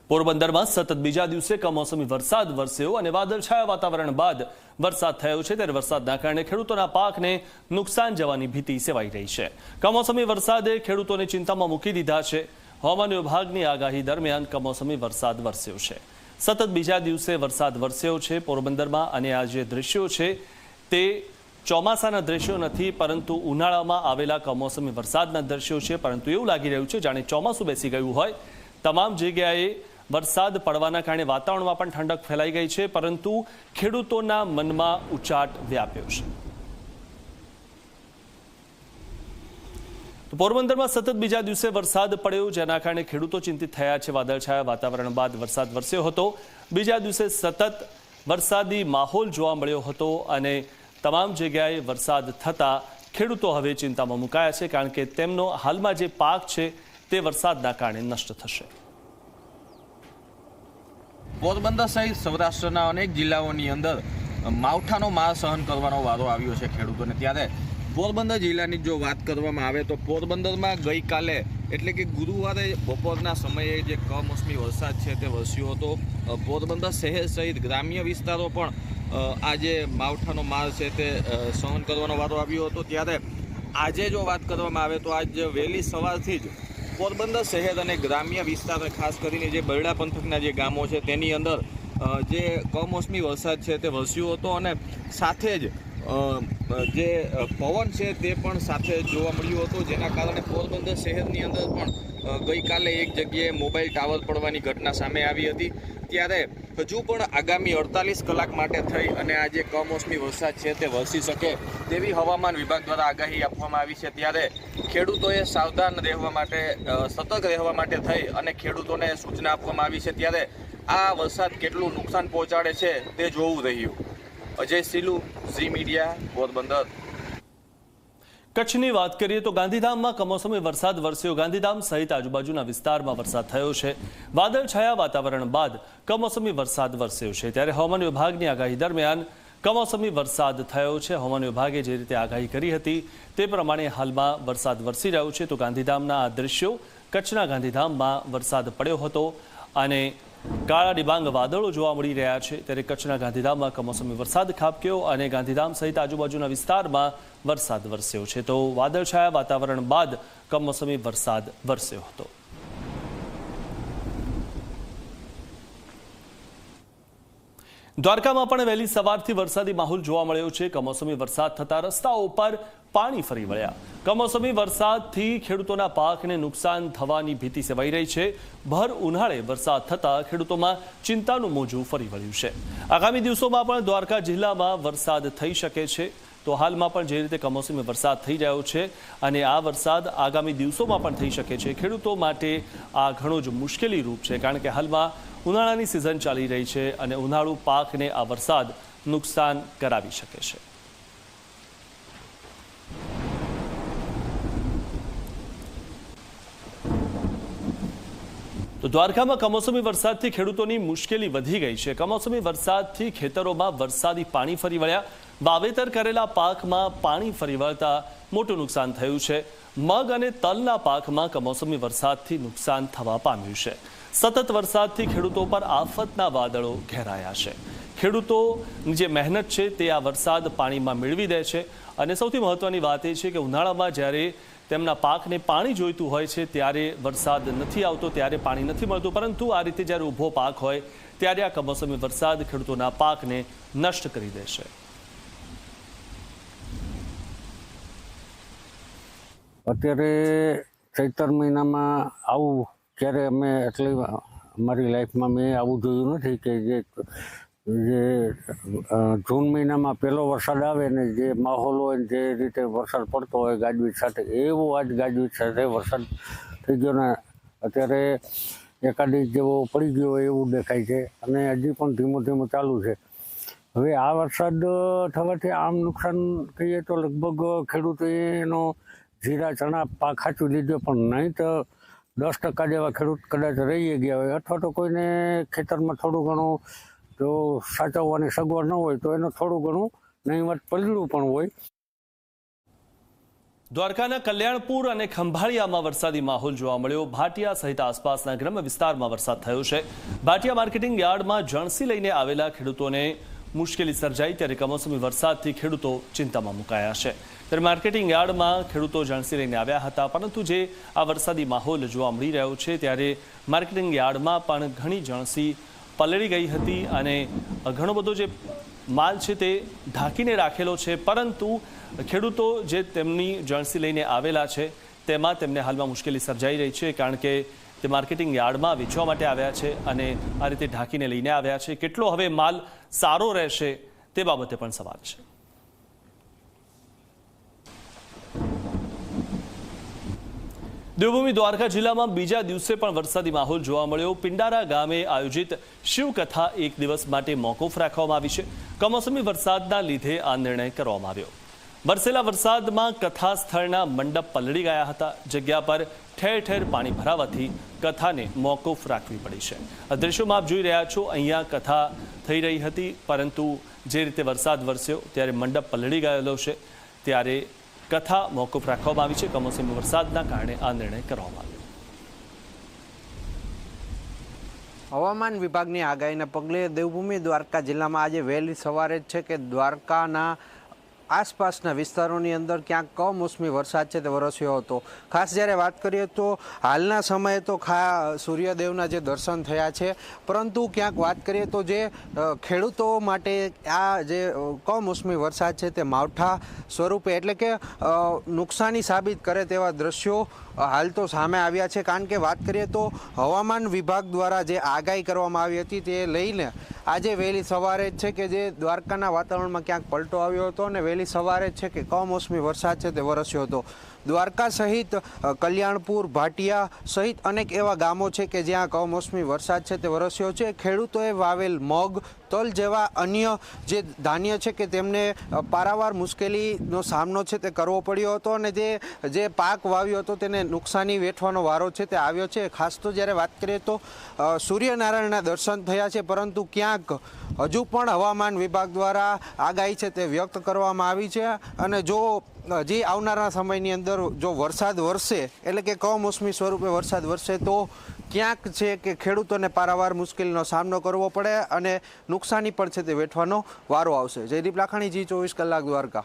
પોરબંદરમાં સતત બીજા દિવસે કમોસમી વરસાદ વરસ્યો અને વાદળછાયા વાતાવરણ બાદ વરસાદ થયો છે ત્યારે વરસાદના કારણે ખેડૂતોના પાકને નુકસાન જવાની ભીતિ સેવાઈ રહી છે। કમોસમી વરસાદે ખેડૂતોને ચિંતામાં મૂકી દીધા છે। હવામાન વિભાગની આગાહી દરમિયાન કમોસમી વરસાદ વરસ્યો છે। સતત બીજા દિવસે વરસાદ વરસ્યો છે પોરબંદરમાં અને આ જે દ્રશ્યો છે તે ચોમાસાના દ્રશ્યો નથી પરંતુ ઉનાળામાં આવેલા કમોસમી વરસાદના દ્રશ્યો છે। પરંતુ એવું લાગી રહ્યું છે જાણે ચોમાસું બેસી ગયું હોય। તમામ જગ્યાએ વરસાદ પડવાના કારણે વાતાવરણમાં પણ ઠંડક ફેલાઈ ગઈ છે પરંતુ ખેડૂતોના મનમાં ઉચાટ વ્યાપ્યો છે। તો પોરબંદરમાં સતત બીજા દિવસે વરસાદ પડ્યો જેના કારણે ખેડૂતો ચિંતિત થયા છે। વાદળછાયા વાતાવરણ બાદ વરસાદ વરસ્યો હતો। બીજા દિવસે સતત વરસાદી માહોલ જોવા મળ્યો હતો અને તમામ જગ્યાએ વરસાદ થતાં ખેડૂતો હવે ચિંતામાં મુકાયા છે કારણ કે તેમનો હાલમાં જે પાક છે તે વરસાદના કારણે નષ્ટ થશે। પોરબંદર સહિત સૌરાષ્ટ્રના અનેક જિલ્લાઓની અંદર માવઠાનો માર સહન કરવાનો વારો આવ્યો છે ખેડૂતોને। ત્યારે પોરબંદર જિલ્લાની જો વાત કરવામાં આવે તો પોરબંદરમાં ગઈકાલે એટલે કે ગુરુવારે બપોરના સમયે જે કમોસમી વરસાદ છે તે વરસ્યો હતો। પોરબંદર શહેર સહિત ગ્રામ્ય વિસ્તારો પણ આજે માવઠાનો માર છે તે સહન કરવાનો વારો આવ્યો હતો। ત્યારે આજે જો વાત કરવામાં આવે તો આજ વહેલી સવારથી જ પોરબંદર શહેર અને ગ્રામ્ય વિસ્તાર ખાસ કરીને જે બરડા પંથકના જે ગામો છે તેની અંદર જે કમોસમી વરસાદ છે તે વરસ્યો હતો અને સાથે જ જે પવન છે તે પણ સાથે જોવા મળ્યો હતો જેના કારણે પોરબંદર શહેરની અંદર પણ ગઈકાલે એક જગ્યાએ મોબાઈલ ટાવર પડવાની ઘટના સામે આવી હતી। ત્યારે હજુ પણ આગામી 48 કલાક માટે થઈ અને આ જે કમોસમી વરસાદ છે તે વરસી શકે તેવી હવામાન વિભાગ દ્વારા આગાહી આપવામાં આવી છે। ત્યારે ખેડૂતોએ સાવધાન રહેવા માટે સતર્ક રહેવા માટે થઈ અને ખેડૂતોને સૂચના આપવામાં આવી છે। ત્યારે આ વરસાદ કેટલું નુકસાન પહોંચાડે છે તે જોવું રહ્યું। અજય સિલુ, ઝી મીડિયા, પોરબંદર। કચ્છની વાત કરીએ તો ગાંધીધામમાં કમોસમી વરસાદ વરસ્યો। ગાંધીધામ સહિત આજુબાજુના વિસ્તારમાં વરસાદ થયો છે। વાદળછાયા વાતાવરણ બાદ કમોસમી વરસાદ વરસ્યો છે ત્યારે હવામાન વિભાગની આગાહી દરમિયાન કમોસમી વરસાદ થયો છે। હવામાન વિભાગે જે રીતે આગાહી કરી હતી તે પ્રમાણે હાલમાં વરસાદ વરસી રહ્યો છે। તો ગાંધીધામના આ દ્રશ્યો કચ્છના ગાંધીધામમાં વરસાદ પડ્યો હતો અને કાળા ડિબાંગ વાદળો જોવા મળી રહ્યા છે ત્યારે કચ્છના ગાંધીધામમાં કમોસમી વરસાદ ખાબક્યો અને ગાંધીધામ સહિત આજુબાજુના વિસ્તારમાં વરસાદ વરસ્યો છે। તો વાદળછાયા વાતાવરણ બાદ કમોસમી વરસાદ વરસ્યો હતો। દ્વારકામાં પણ વહેલી સવારથી વરસાદી માહોલ જોવા મળ્યો છે। કમોસમી વરસાદ થતાં રસ્તાઓ પર પાણી ફરી વળ્યા। કમોસમી વરસાદથી ખેડૂતોના પાકને નુકસાન થવાની ભીતિ સેવાઈ રહી છે। ભર ઉનાળે વરસાદ થતાં ખેડૂતોમાં ચિંતાનું મોજું ફરી વળ્યું છે। આગામી દિવસોમાં પણ દ્વારકા જિલ્લામાં વરસાદ થઈ શકે છે। તો હાલમાં પણ જે રીતે કમોસમી વરસાદ થઈ રહ્યો છે અને આ વરસાદ આગામી દિવસોમાં પણ થઈ શકે છે। ખેડૂતો માટે આ ઘણો જ મુશ્કેલી રૂપ છે કારણ કે હાલમાં ઉનાળાની સિઝન ચાલી રહી છે અને ઉનાળુ પાકને આ વરસાદ નુકસાન કરાવી શકે છે। તો દ્વારકામાં કમોસમી વરસાદથી ખેડૂતોની મુશ્કેલી વધી ગઈ છે। કમોસમી વરસાદથી ખેતરોમાં વરસાદી પાણી ફરી વળ્યા। વાવેતર કરેલા પાકમાં પાણી ફરી વળતા મોટું નુકસાન થયું છે। મગ અને તલના પાકમાં કમોસમી વરસાદથી નુકસાન થવા પામ્યું છે। સતત વરસાદથી ખેડૂતો પર આફતના વાદળો ઘેરાયા છે। ખેડૂતોની જે મહેનત છે તે આ વરસાદ પાણીમાં મેળવી દે છે અને સૌથી મહત્વની વાત એ છે કે ઉનાળામાં જ્યારે તેમના પાકને પાણી જોઈતું હોય છે ત્યારે વરસાદ નથી આવતો, ત્યારે પાણી નથી મળતું પરંતુ આ રીતે જ્યારે ઊભો પાક હોય ત્યારે આ કમોસમી વરસાદ ખેડૂતોના પાકને નષ્ટ કરી દે છે। અત્યારે ચૈતર મહિનામાં આવું ક્યારે અમે એટલી અમારી લાઈફમાં મેં આવું જોયું નથી કે જે જૂન મહિનામાં પહેલો વરસાદ આવે ને જે માહોલ હોય જે રીતે વરસાદ પડતો હોય ગાજવીજ સાથે એવો આજ ગાજવીજ સાથે વરસાદ થઈ ગયો ને અત્યારે એકાદ ઇંચ જેવો પડી ગયો હોય એવું દેખાય છે અને હજી પણ ધીમો ધીમો ચાલુ છે। હવે આ વરસાદ થવાથી આમ નુકસાન કહીએ તો લગભગ ખેડૂતોએ એનો જીરા ચણા પાક સાચવી લીધો પણ નહીં તો 10% જેવા ખેડૂત કદાચ રહી ગયા હોય અથવા તો કોઈને ખેતરમાં થોડું ઘણું જો સાચવવાની સગવડ ન હોય તો એનું થોડું ઘણું નહીવત પડેલું પણ હોય। દ્વારકાના કલ્યાણપુર અને ખંભાળિયામાં વરસાદી માહોલ જોવા મળ્યો. ભાટિયા સહિત આસપાસના ગ્રામ્ય વિસ્તારમાં વરસાદ થયો છે. ભાટિયા માર્કેટિંગ યાર્ડમાં જણસી લઈને આવેલા ખેડૂતોને મુશ્કેલી સર્જાઈ, ત્યારે કમોસમી વરસાદથી ખેડૂતો ચિંતામાં મુકાયા છે. ત્યારે માર્કેટિંગ યાર્ડમાં ખેડૂતો જણસી લઈને આવ્યા હતા, પરંતુ જે આ વરસાદી માહોલ જોવા મળી રહ્યો છે ત્યારે માર્કેટિંગ યાર્ડમાં પણ ઘણી જણસી પલળી ગઈ હતી અને ઘણો બધો જે માલ છે તે ઢાંકીને રાખેલો છે, પરંતુ ખેડૂતો જે તેમની જણસી લઈને આવેલા છે તેમાં તેમને હાલમાં મુશ્કેલી સર્જાઈ રહી છે, કારણ કે તે માર્કેટિંગ યાર્ડમાં વેચવા માટે આવ્યા છે અને આ રીતે ઢાંકીને લઈને આવ્યા છે. કેટલો હવે માલ સારો રહેશે તે બાબતે પણ સવાલ છે. દેવભૂમિ દ્વારકા જિલ્લામાં બીજા દિવસે પણ વરસાદી માહોલ જોવા મળ્યો. પિંડારા ગામે આયોજિત શિવકથા એક દિવસ માટે મોકૂફ રાખવામાં આવી છે. કમોસમી વરસાદના લીધે આ નિર્ણય કરવામાં આવ્યો. વરસેલા વરસાદમાં કથા સ્થળના મંડપ પલળી ગયા હતા. જગ્યા પર ઠેર ઠેર પાણી ભરાવાથી કથાને મોકૂફ રાખવી પડી છે. આ દ્રશ્યોમાં આપ જોઈ રહ્યા છો, અહીંયા કથા થઈ રહી હતી, પરંતુ જે રીતે વરસાદ વરસ્યો ત્યારે મંડપ પલળી ગયેલો છે, ત્યારે કથા મોકૂફ રાખવામાં આવી છે. કમોસમી વરસાદના કારણે આ નિર્ણય કરવામાં આવ્યો. હવામાન વિભાગની આગાહીના પગલે દેવભૂમિ દ્વારકા જિલ્લામાં આજે વહેલી સવારે જ છે કે દ્વારકાના આસપાસના વિસ્તારોની અંદર ક્યાંક કમોસમી વરસાદ છે તે વરસ્યો હતો. ખાસ જ્યારે વાત કરીએ તો હાલના સમયે તો સૂર્યદેવના જે દર્શન થયા છે, પરંતુ ક્યાંક વાત કરીએ તો જે ખેડૂતો માટે આ જે કમોસમી વરસાદ છે તે માવઠા સ્વરૂપે એટલે કે નુકસાની સાબિત કરે તેવા દ્રશ્યો હાલ તો સામે આવ્યા છે. કારણ કે વાત કરીએ તો હવામાન વિભાગ દ્વારા જે આગાહી કરવામાં આવી હતી તે લઈને આજે વહેલી સવારે જ છે કે જે દ્વારકાના વાતાવરણમાં ક્યાંક પલટો આવ્યો હતો અને વહેલી સવારે જ છે કે કમોસમી વરસાદ છે તે વરસ્યો હતો. દ્વારકા સહિત કલ્યાણપુર, ભાટિયા સહિત અનેક એવા ગામો છે કે જ્યાં કમોસમી વરસાદ છે તે વરસ્યો છે. ખેડૂતોએ વાવેલ મગ, તલ જેવા અન્ય જે ધાન્ય છે કે તેમને પારાવાર મુશ્કેલીનો સામનો છે તે કરવો પડ્યો હતો અને જે પાક વાવ્યો હતો તેને નુકસાની વેઠવાનો વારો છે તે આવ્યો છે. ખાસ તો જ્યારે વાત કરીએ તો સૂર્યનારાયણના દર્શન થયા છે, પરંતુ ક્યાંક હજુ પણ હવામાન વિભાગ દ્વારા આગાહી છે તે વ્યક્ત કરવામાં આવી છે અને જો હજી આવનારા સમયની અંદર જો વરસાદ વરસે એટલે કે કમોસમી સ્વરૂપે વરસાદ વરસે તો ક્યાંક છે કે ખેડૂતોને પારાવાર મુશ્કેલીનો સામનો કરવો પડે અને નુકસાની પણ છે તે વેઠવાનો વારો આવશે. જયદીપ લાખાણી, G24 કલાક, દ્વારકા.